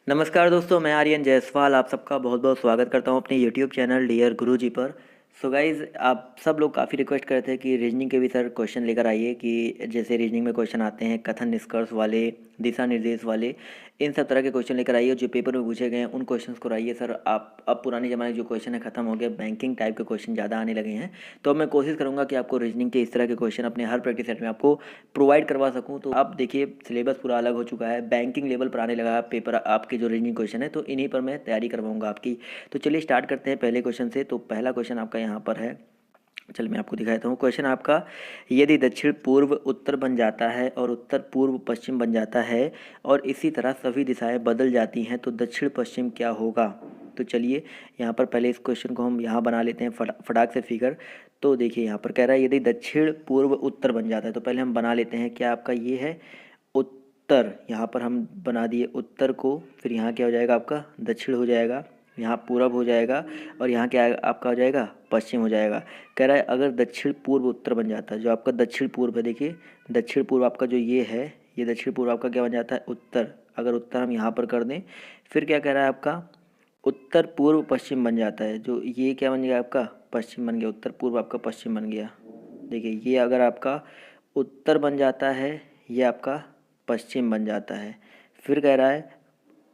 नमस्कार दोस्तों, मैं आर्यन जायसवाल आप सबका बहुत बहुत स्वागत करता हूं अपने यूट्यूब चैनल डियर गुरुजी पर। सो गाइज़, आप सब लोग काफ़ी रिक्वेस्ट करते हैं कि रीजनिंग के भी सर क्वेश्चन लेकर आइए, कि जैसे रीजनिंग में क्वेश्चन आते हैं कथन निष्कर्ष वाले, दिशा निर्देश वाले, इन सब तरह के क्वेश्चन लेकर आइए जो पेपर में पूछे गए हैं। उन क्वेश्चंस को लाइए सर। आप अब पुराने ज़माने के जो क्वेश्चन है ख़त्म हो गए, बैंकिंग टाइप के क्वेश्चन ज़्यादा आने लगे हैं। तो अब मैं कोशिश करूँगा कि आपको रीजनिंग के इस तरह के क्वेश्चन अपने हर प्रैक्टिस सेट में आपको प्रोवाइड करवा सकूँ। तो आप देखिए, सिलेबस पूरा अलग हो चुका है, बैंकिंग लेवल पर आने लगा है पेपर आपके जो रीजनिंग क्वेश्चन है, तो इन्हीं पर मैं तैयारी करवाऊँगा आपकी। तो चलिए स्टार्ट करते हैं पहले क्वेश्चन से। तो पहला क्वेश्चन आपका यहाँ पर है, चल मैं आपको दिखाता हूँ। क्वेश्चन आपका, यदि दक्षिण पूर्व उत्तर बन जाता है और उत्तर पूर्व पश्चिम बन जाता है और इसी तरह सभी दिशाएं बदल जाती हैं तो दक्षिण पश्चिम क्या होगा। तो चलिए यहाँ पर पहले इस क्वेश्चन को हम यहाँ बना लेते हैं फटाक से फिगर। तो देखिए यहाँ पर कह रहा है यदि दक्षिण पूर्व उत्तर बन जाता है, तो पहले हम बना लेते हैं। क्या आपका ये है उत्तर, यहाँ पर हम बना दिए उत्तर को, फिर यहाँ क्या हो जाएगा आपका दक्षिण हो जाएगा, यहाँ पूरब हो जाएगा, और यहाँ क्या आपका हो जाएगा पश्चिम हो जाएगा। कह रहा है अगर दक्षिण पूर्व उत्तर बन जाता है, जो आपका दक्षिण पूर्व है, देखिए दक्षिण पूर्व आपका जो ये है, ये दक्षिण पूर्व आपका क्या बन जाता है उत्तर। अगर उत्तर हम यहाँ पर कर दें, फिर क्या कह रहा है आपका उत्तर पूर्व पश्चिम बन जाता है, जो ये क्या बन गया आपका पश्चिम बन गया, उत्तर पूर्व आपका पश्चिम बन गया। देखिए ये अगर आपका उत्तर बन जाता है, ये आपका पश्चिम बन जाता है। फिर कह रहा है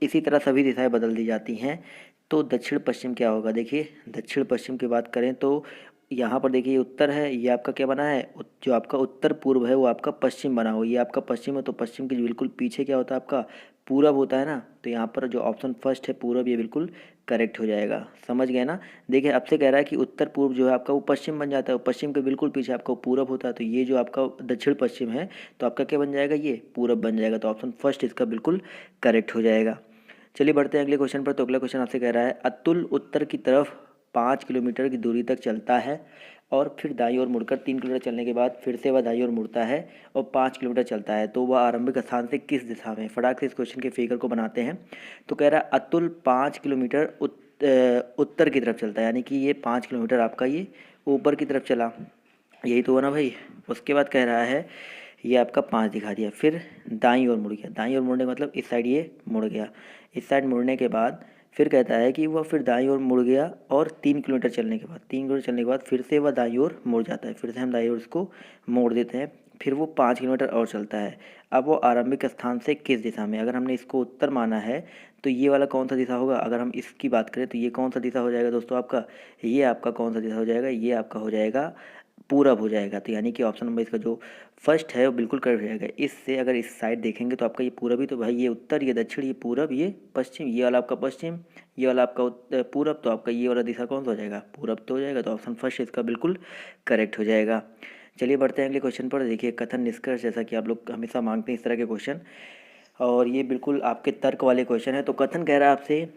इसी तरह सभी दिशाएं बदल दी जाती हैं तो दक्षिण पश्चिम क्या होगा। देखिए दक्षिण पश्चिम की बात करें तो यहाँ पर देखिए ये उत्तर है, ये आपका क्या बना है जो आपका उत्तर पूर्व है वो आपका पश्चिम बना हो, ये आपका पश्चिम है, तो पश्चिम के बिल्कुल पीछे क्या होता है आपका पूरब होता है ना। तो यहाँ पर जो ऑप्शन फर्स्ट है पूरब, ये बिल्कुल करेक्ट हो जाएगा। समझ गए ना। देखिए अब से कह रहा है कि उत्तर पूर्व जो है आपका वो पश्चिम बन जाता है, पश्चिम के बिल्कुल पीछे आपका पूरब होता है, तो ये जो आपका दक्षिण पश्चिम है तो आपका क्या बन जाएगा, ये पूरब बन जाएगा। तो ऑप्शन फर्स्ट इसका बिल्कुल करेक्ट हो जाएगा। चलिए बढ़ते हैं अगले क्वेश्चन पर। तो अगला क्वेश्चन आपसे कह रहा है अतुल उत्तर की तरफ 5 किलोमीटर की दूरी तक चलता है और फिर दाईं ओर मुड़कर 3 किलोमीटर चलने के बाद फिर से वह दाईं ओर मुड़ता है और 5 किलोमीटर चलता है, तो वह आरंभिक स्थान से किस दिशा में। फटाक से इस क्वेश्चन के फिगर को बनाते हैं। तो कह रहा है अतुल 5 किलोमीटर उत्तर की तरफ चलता है, यानी कि ये 5 किलोमीटर आपका ये ऊपर की तरफ चला, यही तो हुआ ना भाई। उसके बाद कह रहा है ये आपका 5 दिखा दिया, फिर दाईं ओर मुड़ गया। दाईं ओर मुड़ने का मतलब इस साइड ये मुड़ गया। इस साइड मुड़ने के बाद फिर कहता है कि वह फिर दाईं ओर मुड़ गया और 3 किलोमीटर चलने के बाद 3 किलोमीटर चलने के बाद फिर से वह दाईं ओर मुड़ जाता है। फिर से हम दाईं ओर इसको मोड़ देते हैं, फिर वो 5 किलोमीटर और चलता है। अब वो आरंभिक स्थान से किस दिशा में, अगर हमने इसको उत्तर माना है तो ये वाला कौन सा दिशा होगा। अगर हम इसकी बात करें तो ये कौन सा दिशा हो जाएगा दोस्तों आपका, ये आपका कौन सा दिशा हो जाएगा, ये आपका हो जाएगा पूरब हो जाएगा। तो यानी कि ऑप्शन नंबर इसका जो फर्स्ट है वो बिल्कुल करेक्ट हो जाएगा। इससे अगर इस साइड देखेंगे तो आपका ये पूरब ही, तो भाई ये उत्तर, ये दक्षिण, ये पूरब, ये पश्चिम, ये वाला आपका पश्चिम, ये वाला आपका पूरब, तो आपका ये वाला दिशा कौन सा हो जाएगा, पूरब तो हो जाएगा। तो ऑप्शन फर्स्ट इसका बिल्कुल करेक्ट हो जाएगा। चलिए बढ़ते हैं अगले क्वेश्चन पर। देखिए कथन निष्कर्ष, जैसा कि आप लोग हमेशा मांगते हैं इस तरह के क्वेश्चन, और ये बिल्कुल आपके तर्क वाले क्वेश्चन है। तो कथन कह रहा है आपसे,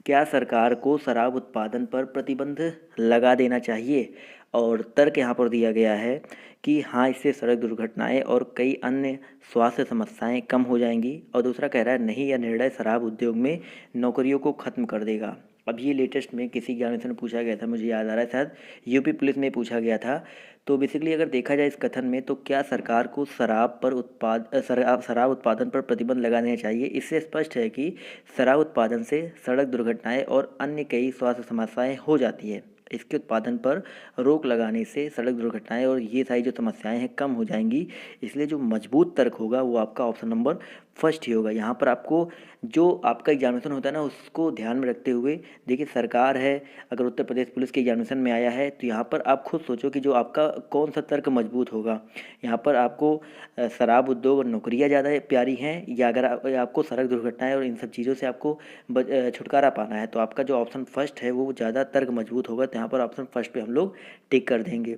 क्या सरकार को शराब उत्पादन पर प्रतिबंध लगा देना चाहिए। और तर्क यहाँ पर दिया गया है कि हाँ, इससे सड़क दुर्घटनाएं और कई अन्य स्वास्थ्य समस्याएं कम हो जाएंगी। और दूसरा कह रहा है नहीं, यह निर्णय शराब उद्योग में नौकरियों को खत्म कर देगा। अब ये लेटेस्ट में किसी एग्जामिनेशन में पूछा गया था, मुझे याद आ रहा है शायद यूपी पुलिस में पूछा गया था। तो बेसिकली अगर देखा जाए इस कथन में, तो क्या सरकार को शराब उत्पादन पर प्रतिबंध लगा देना चाहिए। इससे स्पष्ट है कि शराब उत्पादन से सड़क दुर्घटनाएं और अन्य कई स्वास्थ्य समस्याएं हो जाती है। इसके उत्पादन पर रोक लगाने से सड़क दुर्घटनाएं और ये सारी जो समस्याएं हैं कम हो जाएंगी। इसलिए जो मजबूत तर्क होगा वो आपका ऑप्शन नंबर फर्स्ट ही होगा। यहाँ पर आपको जो आपका एग्जामिनेशन होता है ना, उसको ध्यान में रखते हुए देखिए, सरकार है, अगर उत्तर प्रदेश पुलिस के एग्जामिनेशन में आया है तो यहाँ पर आप खुद सोचो कि जो आपका कौन सा तर्क मजबूत होगा। यहाँ पर आपको शराब उद्योग और नौकरियाँ ज़्यादा प्यारी हैं, या अगर आपको सड़क दुर्घटनाएं और इन सब चीज़ों से आपको छुटकारा पाना है, तो आपका जो ऑप्शन फर्स्ट है वो ज़्यादा तर्क मजबूत होगा। तो यहाँ पर ऑप्शन फर्स्ट पे हम लोग टिक कर देंगे।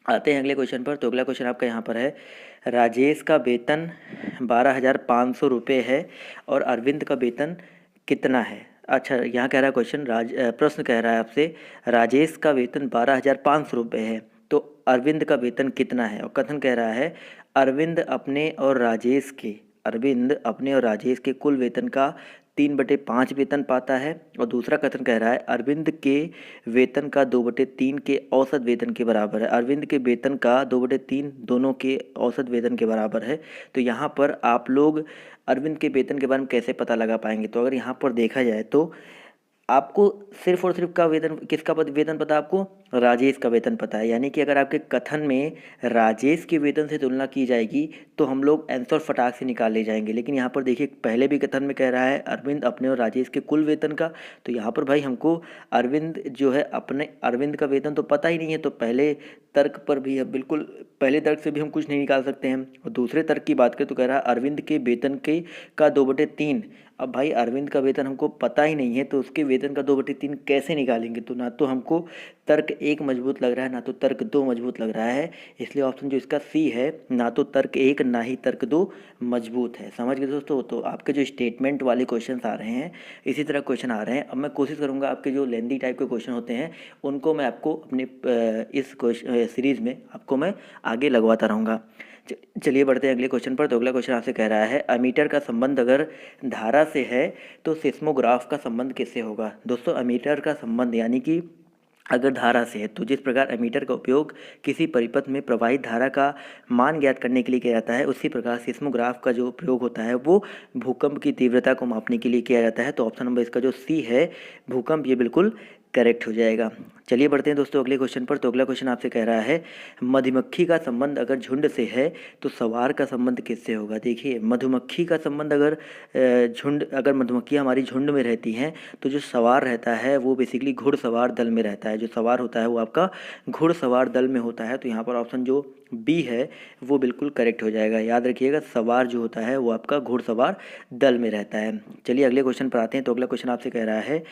आते हैं अगले क्वेश्चन पर। तो अगला क्वेश्चन आपका यहाँ पर है, राजेश का वेतन 12,500 रुपये है और अरविंद का वेतन कितना है। अच्छा, यहाँ कह रहा है क्वेश्चन, प्रश्न कह रहा है आपसे, राजेश का वेतन 12,500 रुपये है तो अरविंद का वेतन कितना है। और कथन कह रहा है अरविंद अपने और राजेश के कुल वेतन का 3/5 वेतन पाता है। और दूसरा कथन कह रहा है अरविंद के वेतन का 2/3 के औसत वेतन के बराबर है। अरविंद के वेतन का 2/3 दोनों के औसत वेतन के बराबर है। तो यहाँ पर आप लोग अरविंद के वेतन के बारे में कैसे पता लगा पाएंगे? तो अगर यहाँ पर देखा जाए तो आपको सिर्फ और सिर्फ का वेतन, किसका वेतन पता है आपको? राजेश का वेतन पता है। यानी कि अगर आपके कथन में राजेश के वेतन से तुलना की जाएगी तो हम लोग आंसर फटाक से निकाल ले जाएंगे। लेकिन यहाँ पर देखिए पहले भी कथन में कह रहा है अरविंद अपने और राजेश के कुल वेतन का। तो यहाँ पर भाई हमको अरविंद जो है अपने अरविंद का वेतन तो पता ही नहीं है। तो पहले तर्क पर भी अब बिल्कुल पहले तर्क से भी हम कुछ नहीं निकाल सकते हैं। और दूसरे तर्क की बात करें तो कह रहा है अरविंद के वेतन के का 2/3। अब भाई अरविंद का वेतन हमको पता ही नहीं है तो उसके वेतन का 2/3 कैसे निकालेंगे? तो ना तो हमको तर्क 1 मजबूत लग रहा है, ना तो तर्क 2 मजबूत लग रहा है। इसलिए ऑप्शन जो इसका सी है, ना तो तर्क 1 ना ही तर्क 2 मजबूत है। समझ गए दोस्तों? तो आपके जो स्टेटमेंट वाले क्वेश्चन आ रहे हैं इसी तरह क्वेश्चन आ रहे हैं। अब मैं कोशिश करूँगा आपके जो लेंदी टाइप के क्वेश्चन होते हैं उनको मैं आपको अपने इस सीरीज़ में आपको मैं आगे लगवाता रहूँगा। चलिए बढ़ते हैं अगले क्वेश्चन पर। तो अगला क्वेश्चन आपसे कह रहा है अमीटर का संबंध अगर धारा से है तो सिस्मोग्राफ का संबंध किससे होगा? दोस्तों अमीटर का संबंध यानी कि अगर धारा से है तो जिस प्रकार एमीटर का उपयोग किसी परिपथ में प्रवाहित धारा का मान ज्ञात करने के लिए किया जाता है, उसी प्रकार सिस्मोग्राफ का जो प्रयोग होता है वो भूकंप की तीव्रता को मापने के लिए किया जाता है। तो ऑप्शन नंबर इसका जो सी है भूकंप, ये बिल्कुल करेक्ट हो जाएगा। चलिए बढ़ते हैं दोस्तों अगले क्वेश्चन पर। तो अगला क्वेश्चन आपसे कह रहा है मधुमक्खी का संबंध अगर झुंड से है तो सवार का संबंध किससे होगा? देखिए मधुमक्खी का संबंध अगर अगर मधुमक्खियाँ हमारी झुंड में रहती हैं तो जो सवार रहता है वो बेसिकली घुड़सवार दल में रहता है। जो सवार होता है वो आपका घुड़सवार दल में होता है। तो यहाँ पर ऑप्शन जो बी है वो बिल्कुल करेक्ट हो जाएगा। याद रखिएगा सवार जो होता है वो आपका घुड़सवार दल में रहता है। चलिए अगले क्वेश्चन पर आते हैं। तो अगला क्वेश्चन आपसे कह रहा है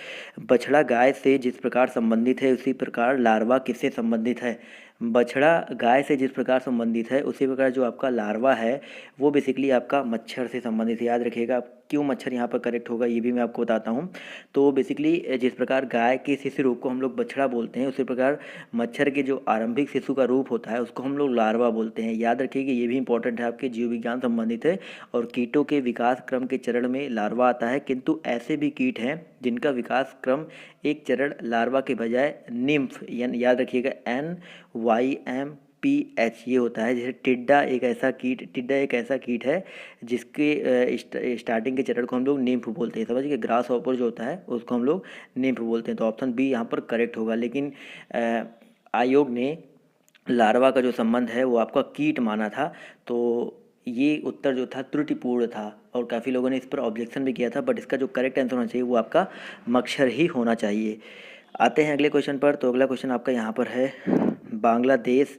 बछड़ा गाय से जिस प्रकार संबंधित है उसी प्रकार लार्वा किससे संबंधित है? बछड़ा गाय से जिस प्रकार संबंधित है उसी प्रकार जो आपका लार्वा है वो बेसिकली आपका मच्छर से संबंधित है। याद रखिएगा क्यों मच्छर यहाँ पर करेक्ट होगा ये भी मैं आपको बताता हूँ। तो बेसिकली जिस प्रकार गाय के शिशु रूप को हम लोग बछड़ा बोलते हैं उसी प्रकार मच्छर के जो आरंभिक शिशु का रूप होता है उसको हम लोग लार्वा बोलते हैं। याद रखिए ये भी इंपॉर्टेंट है, आपके जीव विज्ञान संबंधित है। और कीटों के विकास क्रम के चरण में लार्वा आता है, किंतु ऐसे भी कीट हैं जिनका विकास क्रम एक चरण लार्वा के बजाय निम्फ याद रखिएगा NYMPH ये होता है। जैसे टिड्डा एक ऐसा कीट है जिसके स्टार्टिंग के चरण को हम लोग निम्फ बोलते हैं। समझिए ग्रास हॉपर जो होता है उसको हम लोग निम्फ बोलते हैं। तो ऑप्शन बी यहाँ पर करेक्ट होगा। लेकिन आयोग ने लार्वा का जो संबंध है वो आपका कीट माना था। तो ये उत्तर जो था त्रुटिपूर्ण था और काफ़ी लोगों ने इस पर ऑब्जेक्शन भी किया था। बट इसका जो करेक्ट आंसर होना चाहिए वो आपका मच्छर ही होना चाहिए। आते हैं अगले क्वेश्चन पर। तो अगला क्वेश्चन आपका यहाँ पर है बांग्लादेश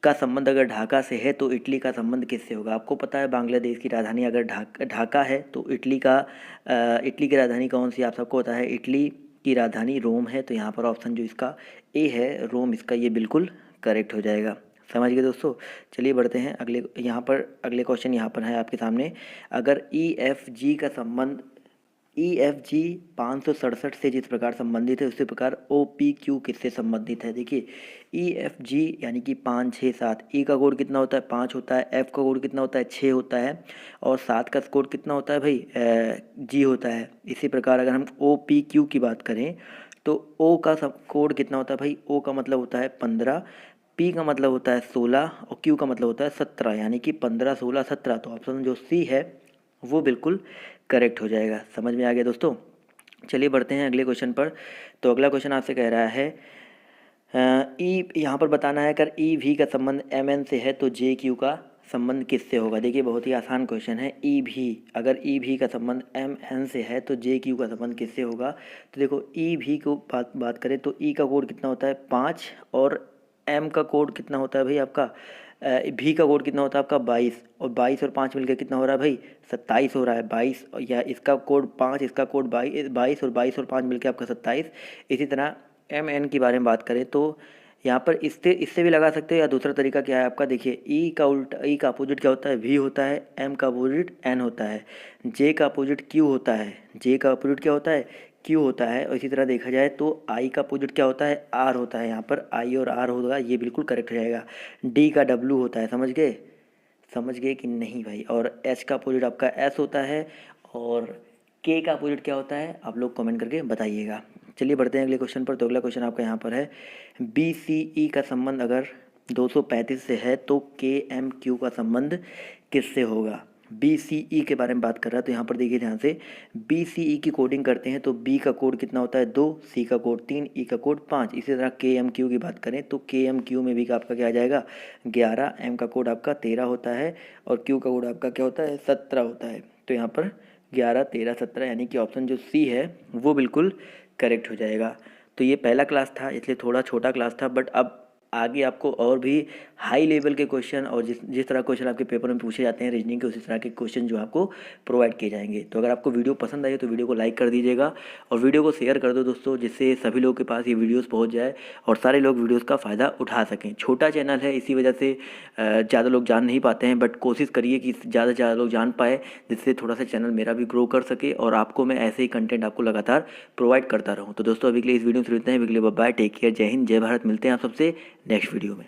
का संबंध अगर ढाका से है तो इटली का संबंध किससे होगा? आपको पता है बांग्लादेश की राजधानी अगर ढाका है तो इटली की राजधानी कौन सी? आप सबको पता है इटली की राजधानी रोम है। तो यहाँ पर ऑप्शन जो इसका ए है रोम, इसका ये बिल्कुल करेक्ट हो जाएगा। समझ गए दोस्तों? चलिए बढ़ते हैं अगले क्वेश्चन यहाँ पर है आपके सामने। अगर EFG का संबंध EFG 567 से जिस प्रकार संबंधित है उसी प्रकार OPQ किससे संबंधित है? देखिए EFG यानी कि 5 6 7, E का कोड कितना होता है? 5 होता है। F का कोड कितना होता है? 6 होता है। और 7 का कोड कितना होता है भाई? G होता है। इसी प्रकार अगर हम OPQ की बात करें तो O का कोड कितना होता है भाई? O का मतलब होता है 15, P का मतलब होता है 16 और Q का मतलब होता है 17, यानी कि 15 16 17। तो ऑप्शन जो सी है वो बिल्कुल करेक्ट हो जाएगा। समझ में आ गया दोस्तों? चलिए बढ़ते हैं अगले क्वेश्चन पर। तो अगला क्वेश्चन आपसे कह रहा है यहाँ पर बताना है अगर EV का संबंध MN से है तो JQ का संबंध किससे होगा? देखिए बहुत ही आसान क्वेश्चन है। अगर EV का संबंध MN से है तो JQ का संबंध किससे होगा? तो देखो EV को बात करें तो E का कोड कितना होता है? 5 और M का कोड कितना होता है भाई आपका? भी का कोड कितना होता है आपका? 22 और 22 और 5 मिलकर कितना हो रहा है भाई? 27 हो रहा है। 22 या इसका कोड 5 इसका कोड 22 और 5 मिलकर आपका 27। इसी तरह MN की बारे में बात करें तो यहाँ पर इससे भी लगा सकते हो या दूसरा तरीका क्या है आपका? देखिए ई का अपोजिट क्या होता है? V होता है। M का अपोजिट N होता है। J का अपोजिट Q होता है। J का अपोजिट क्या होता है? Q होता है। और इसी तरह देखा जाए तो I का अपोजिट क्या होता है? R होता है। यहाँ पर I और R होगा, ये बिल्कुल करेक्ट हो जाएगा। D का W होता है। समझ गए कि नहीं भाई? और H का अपोजिट आपका S होता है। और के का अपोजिट क्या होता है आप लोग कमेंट करके बताइएगा। चलिए बढ़ते हैं अगले क्वेश्चन पर। तो अगला क्वेश्चन आपका यहाँ पर है, बी सी ई का संबंध अगर 235 से है तो के एम क्यू का संबंध किससे होगा। बी सी ई के बारे में बात कर रहा है, तो यहाँ पर देखिए ध्यान से, बी सी ई की कोडिंग करते हैं तो बी का कोड कितना होता है 2, सी का कोड 3, ई का कोड 5। इसी तरह के एम क्यू की बात करें तो के एम क्यू में भी आपका क्या आ जाएगा 11, एम का कोड आपका 13 होता है और क्यू का कोड आपका क्या होता है 17 होता है। तो यहाँ पर 11, 13, 17 यानी कि ऑप्शन जो सी है वो बिल्कुल करेक्ट हो जाएगा। तो ये पहला क्लास था इसलिए थोड़ा छोटा क्लास था, बट अब आगे आपको और भी हाई लेवल के क्वेश्चन और जिस जिस तरह क्वेश्चन आपके पेपर में पूछे जाते हैं रीजनिंग के, उसी तरह के क्वेश्चन जो आपको प्रोवाइड किए जाएंगे। तो अगर आपको वीडियो पसंद आई तो वीडियो को लाइक कर दीजिएगा और वीडियो को शेयर कर दो दोस्तों, जिससे सभी लोगों के पास ये वीडियोस पहुंच जाए और सारे लोग वीडियोस का फ़ायदा उठा सकें। छोटा चैनल है इसी वजह से ज़्यादा लोग जान नहीं पाते हैं, बट कोशिश करिए कि ज़्यादा से ज़्यादा लोग जान पाए, जिससे थोड़ा सा चैनल मेरा भी ग्रो कर सके और आपको मैं ऐसे ही कंटेंट आपको लगातार प्रोवाइड करता रहूँ। तो दोस्तों अभी के लिए इस वीडियो में मिलते हैं, अभी के लिए बाय, टेक केयर, जय हिंद, जय भारत। मिलते हैं आप सबसे नेक्स्ट वीडियो में।